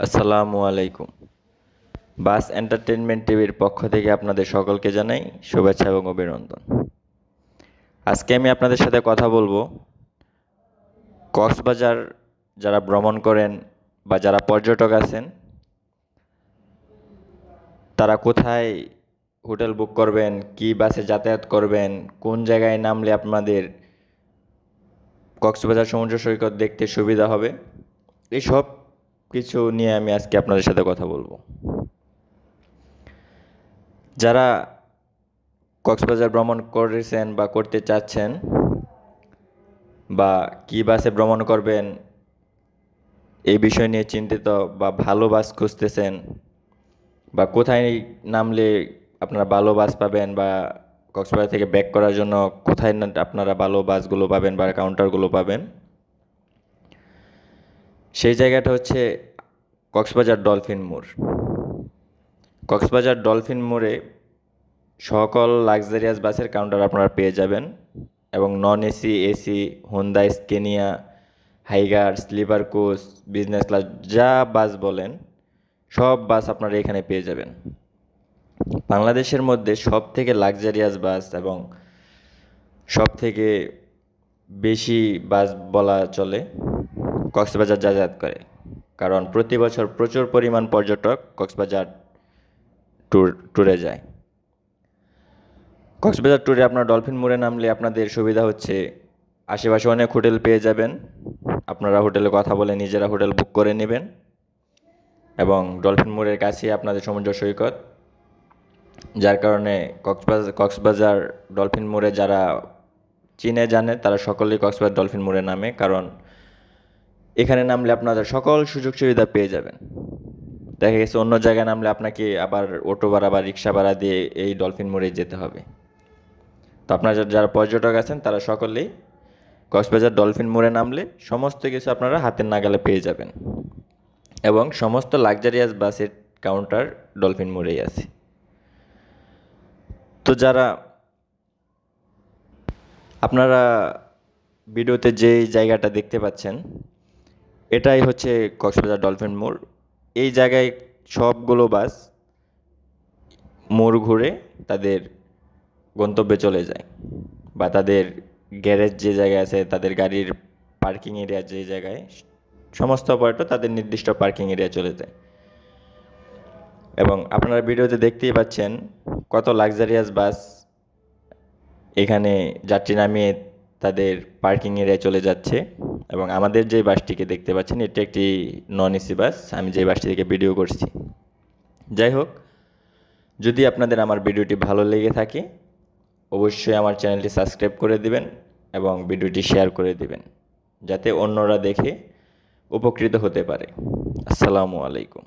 আসসালামু আলাইকুম। বাস এন্টারটেইনমেন্ট টিভির পক্ষ থেকে আপনাদের সকলকে জানাই শুভেচ্ছা এবং অভিনন্দন। আজকে আমি আপনাদের সাথে কথা বলবো কক্সবাজার যারা ভ্রমণ করেন বা যারা পর্যটক আছেন তারা কোথায় হোটেল বুক করবেন, কি বাসে যাতায়াত করবেন, কোন জায়গায় নামলে আপনাদের কক্সবাজার সমুদ্র সৈকত দেখতে সুবিধা হবে, এইসব কিছু নিয়ে আমি আজকে আপনাদের সাথে কথা বলবো। যারা কক্সবাজার ভ্রমণ করেছেন বা করতে চাচ্ছেন বা কী বাসে ভ্রমণ করবেন এই বিষয় নিয়ে চিন্তিত বা ভালো বাস খুঁজতেছেন বা কোথায় নামলে আপনারা ভালো বাস পাবেন বা কক্সবাজার থেকে ব্যাক করার জন্য কোথায় আপনারা ভালো বাসগুলো পাবেন বা কাউন্টারগুলো পাবেন, সেই জায়গাটা হচ্ছে কক্সবাজার ডলফিন মোড়। কক্সবাজার ডলফিন মোড়ে সকল লাক্সারিয়াস বাসের কাউন্টার আপনারা পেয়ে যাবেন এবং non AC, AC, Honda Scania, Higer, sleeper coach, business class যা বাস বলেন সব বাস আপনারা এখানে পেয়ে যাবেন। বাংলাদেশের মধ্যে সব থেকে লাক্সারিয়াস বাস এবং সব থেকে বেশি বাস বলা চলে কক্সবাজার যাতায়াত করে, কারণ প্রতি বছর প্রচুর পরিমাণ পর্যটক কক্সবাজার ট্যুরে যায়। কক্সবাজার ট্যুরে আপনার ডলফিন মোড়ে নামলে আপনাদের সুবিধা হচ্ছে আশেপাশে অনেক হোটেল পেয়ে যাবেন, আপনারা হোটেলে কথা বলে নিজেরা হোটেল বুক করে নেবেন এবং ডলফিন মোড়ের কাছে আপনাদের সমুদ্র সৈকত, যার কারণে কক্সবাজার ডলফিন মোড়ে যারা চিনে জানে তারা সকলেই কক্সবাজার ডলফিন মোড়ে নামে, কারণ এখানে নামলে আপনাদের সকল সুযোগ সুবিধা পেয়ে যাবেন। দেখা গেছে অন্য জায়গায় নামলে আপনাকে আবার অটো ভাড়া বা রিক্সা ভাড়া দিয়ে এই ডলফিন মোড়ে যেতে হবে। তো আপনারা যারা পর্যটক আছেন তারা সকলেই কক্সবাজার ডলফিন মোড়ে নামলে সমস্ত কিছু আপনারা হাতের নাগালে পেয়ে যাবেন এবং সমস্ত লাক্সারিয়াস বাসের কাউন্টার ডলফিন মোড়েই আছে। তো যারা আপনারা ভিডিওতে যে জায়গাটা দেখতে পাচ্ছেন এটাই হচ্ছে কক্সবাজার ডলফিন মোড়। এই জায়গায় সবগুলো বাস মোড় ঘুরে তাদের গন্তব্যে চলে যায় বা তাদের গ্যারেজ যে জায়গায় আছে, তাদের গাড়ির পার্কিং এরিয়া যে জায়গায়, সমস্ত পর্যটক তাদের নির্দিষ্ট পার্কিং এরিয়া চলে যায় এবং আপনারা ভিডিওতে দেখতেই পাচ্ছেন কত লাক্সারিয়াস বাস এখানে যাত্রী নামিয়ে তাদের পার্কিং এরিয়ায় চলে যাচ্ছে। এবং আমাদের যে বাসটিকে দেখতে পাচ্ছেন এটি একটি নন এসি বাস, আমি যে বাসটি থেকে ভিডিও করছি। যাই হোক, যদি আপনাদের আমার ভিডিওটি ভালো লেগে থাকে অবশ্যই আমার চ্যানেলটি সাবস্ক্রাইব করে দিবেন এবং ভিডিওটি শেয়ার করে দিবেন যাতে অন্যরা দেখে উপকৃত হতে পারে। আসসালামু আলাইকুম।